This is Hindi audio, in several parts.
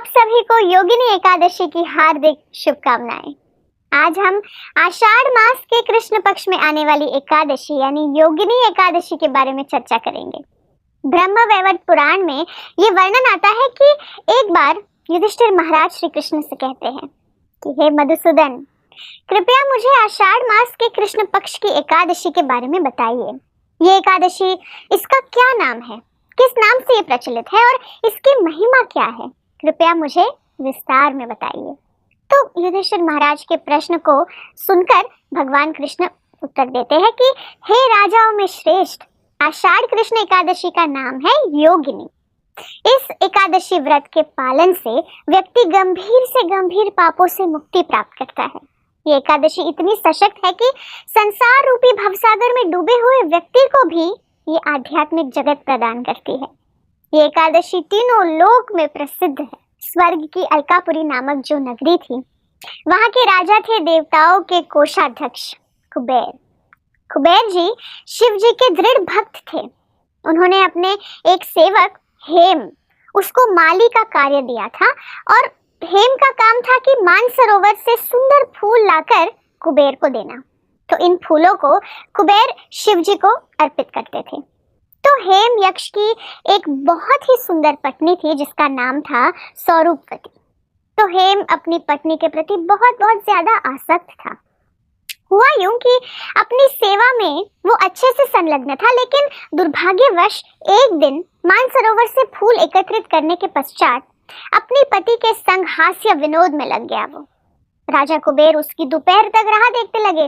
सभी को योगिनी एकादशी की हार्दिक शुभकामनाएं। आज हम आषाढ़ मास के कृष्ण पक्ष में आने वाली एकादशी यानी योगिनी एकादशी के बारे में चर्चा करेंगे। ब्रह्म वैवर्त पुराण में ये वर्णन आता है कि एक बार युधिष्ठिर महाराज श्री कृष्ण से कहते हैं कि हे मधुसूदन, कृपया मुझे आषाढ़ मास के कृष्ण पक्ष की एकादशी के बारे में बताइए। ये एकादशी, इसका क्या नाम है, किस नाम से ये प्रचलित है और इसकी महिमा क्या है, कृपया मुझे विस्तार में बताइए। तो युधिष्ठिर महाराज के प्रश्न को सुनकर भगवान कृष्ण उत्तर देते हैं कि हे राजाओं में श्रेष्ठ, आषाढ़ कृष्ण एकादशी का नाम है योगिनी। इस एकादशी व्रत के पालन से व्यक्ति गंभीर से गंभीर पापों से मुक्ति प्राप्त करता है। ये एकादशी इतनी सशक्त है कि संसार रूपी भवसागर में डूबे हुए व्यक्ति को भी ये आध्यात्मिक जगत प्रदान करती है। ये एकादशी तीनों लोक में प्रसिद्ध है। स्वर्ग की अलकापुरी नामक जो नगरी थी, वहां के राजा थे देवताओं के कोषाध्यक्ष कुबेर। कुबेर जी शिव जी के दृढ़ भक्त थे। उन्होंने अपने एक सेवक हेम, उसको माली का कार्य दिया था और हेम का काम था कि मानसरोवर से सुंदर फूल लाकर कुबेर को देना। तो इन फूलों को कुबेर शिव जी को अर्पित करते थे। तो हेम यक्ष की एक बहुत ही सुंदर पत्नी थी जिसका नाम था स्वरूपवती। तो हेम अपनी पत्नी के प्रति बहुत बहुत ज्यादा आसक्त था। हुआ यूं कि अपनी सेवा में वो अच्छे से संलग्न था, लेकिन दुर्भाग्यवश एक दिन मानसरोवर से फूल एकत्रित करने के पश्चात अपनी पति के संग हास्य विनोद में लग गया। वो राजा कुबेर उसकी दोपहर तक राह देखते लगे।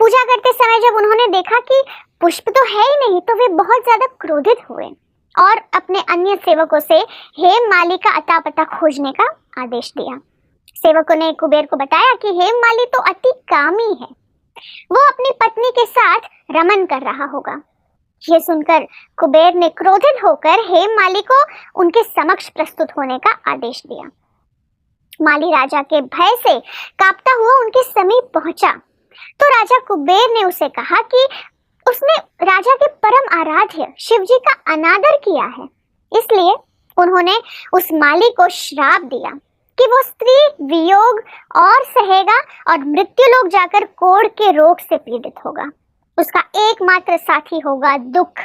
पूजा करते समय जब उन्होंने देखा कि पुष्प तो है ही नहीं, तो वे बहुत ज्यादा क्रोधित हुए और अपने अन्य सेवकों से हेम माली का अता पता खोजने का आदेश दिया। सेवकों ने कुबेर को बताया कि हेम माली तो अति कामी है, वो अपनी पत्नी के साथ रमन कर रहा होगा। ये सुनकर कुबेर ने क्रोधित होकर हेम माली को उनके समक्ष प्रस्तुत होने का आदेश दिया। माली राजा के भय से कांपता हुआ उनके समीप पहुंचा। तो राजा कुबेर ने उसे कहा कि उसने राजा के परम आराध्य शिव जी का अनादर किया है, इसलिए उन्होंने उस माली को श्राप दिया कि वो स्त्री वियोग और सहेगा और मृत्यु लोक जाकर कोढ़ के रोग से पीड़ित होगा। उसका एकमात्र साथी होगा दुख।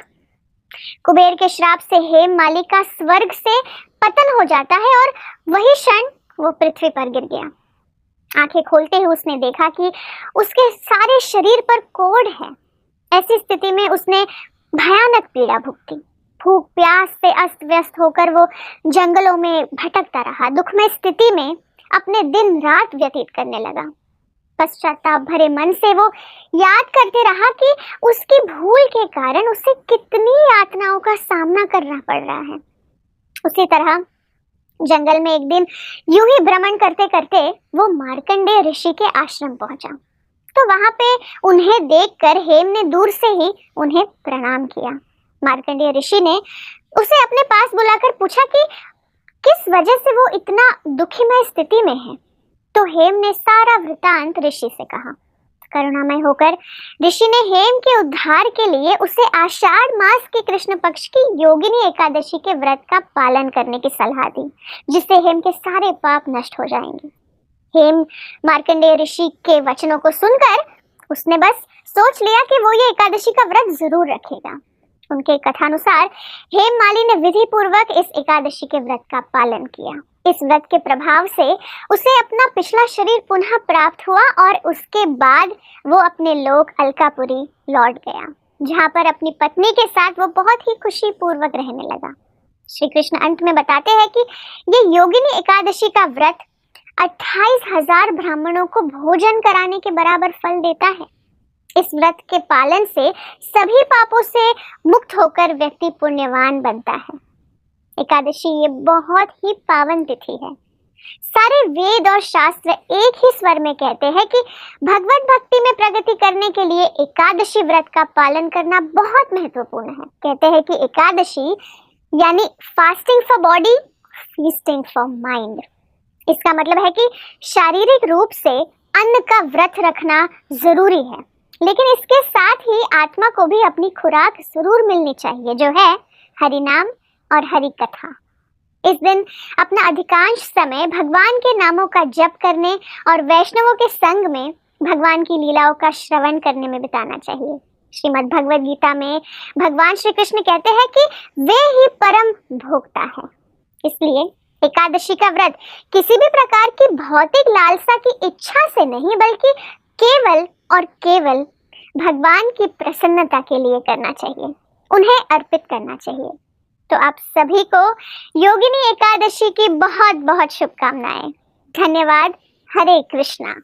कुबेर के श्राप से हेम माली का स्वर्ग से पतन हो जाता है और वही क्षण वो पृथ्वी पर गिर गया। आंखें खोलते ही उसने देखा कि उसके सारे शरीर पर कोढ़ है। ऐसी स्थिति में उसने भयानक पीड़ा भुगती। भूख प्यास से अस्त व्यस्त होकर वो जंगलों में भटकता रहा। दुखमय स्थिति में अपने दिन रात व्यतीत करने लगा। पश्चाताप भरे मन से वो याद करते रहा कि उसकी भूल के कारण उसे कितनी यातनाओं का सामना करना पड़ रहा है। उसी तरह जंगल में एक दिन यूं ही भ्रमण करते करते वो मार्कंडेय ऋषि के आश्रम पहुंचा। तो वहां पे उन्हें देखकर हेम ने दूर से ही उन्हें प्रणाम किया। मार्कंडेय ऋषि ने उसे अपने पास बुलाकर पूछा कि किस वजह से वो इतना दुखीमय स्थिति में है। तो हेम ने सारा वृतांत ऋषि से कहा। करुणामय होकर ऋषि ने हेम के उद्धार के लिए उसे आषाढ़ मास के कृष्ण पक्ष की योगिनी एकादशी के व्रत का पालन करने की सलाह दी, जिससे हेम के सारे पाप नष्ट हो जाएंगे। हेम मार्कंडेय ऋषि के वचनों को सुनकर उसने बस सोच लिया कि वो ये एकादशी का व्रत जरूर रखेगा। उनके कथानुसार हेम माली ने विधि पूर्वक इस एकादशी के व्रत का पालन किया। इस व्रत के प्रभाव से उसे अपना पिछला शरीर पुनः प्राप्त हुआ और उसके बाद वो अपने लोक अलकापुरी लौट गया, जहाँ पर अपनी पत्नी के साथ वो बहुत ही खुशी पूर्वक रहने लगा। श्री कृष्ण अंत में बताते हैं कि ये योगिनी एकादशी का व्रत 28,000 ब्राह्मणों को भोजन कराने के बराबर फल देता है। इस व्रत के पालन से सभी पापों से मुक्त होकर व्यक्ति पुण्यवान बनता है। एकादशी ये बहुत ही पावन तिथि है। सारे वेद और शास्त्र एक ही स्वर में कहते हैं कि भगवत भक्ति में प्रगति करने के लिए एकादशी व्रत का पालन करना बहुत महत्वपूर्ण है। कहते हैं कि एकादशी यानी fasting for body, feasting for mind. इसका मतलब है कि शारीरिक रूप से अन्न का व्रत रखना जरूरी है, लेकिन इसके साथ ही आत्मा को भी अपनी खुराक जरूर मिलनी चाहिए, जो है हरि नाम और हरि कथा। इस दिन अपना अधिकांश समय भगवान के नामों का जप करने और वैष्णवों के संग में भगवान की लीलाओं का श्रवण करने में बिताना चाहिए। श्रीमद् भगवद गीता में भगवान श्री कृष्ण कहते हैं कि वे ही परम भोक्ता है। इसलिए एकादशी का व्रत किसी भी प्रकार की भौतिक लालसा की इच्छा से नहीं, बल्कि केवल और केवल भगवान की प्रसन्नता के लिए करना चाहिए, उन्हें अर्पित करना चाहिए। तो आप सभी को योगिनी एकादशी की बहुत बहुत शुभकामनाएं। धन्यवाद। हरे कृष्णा।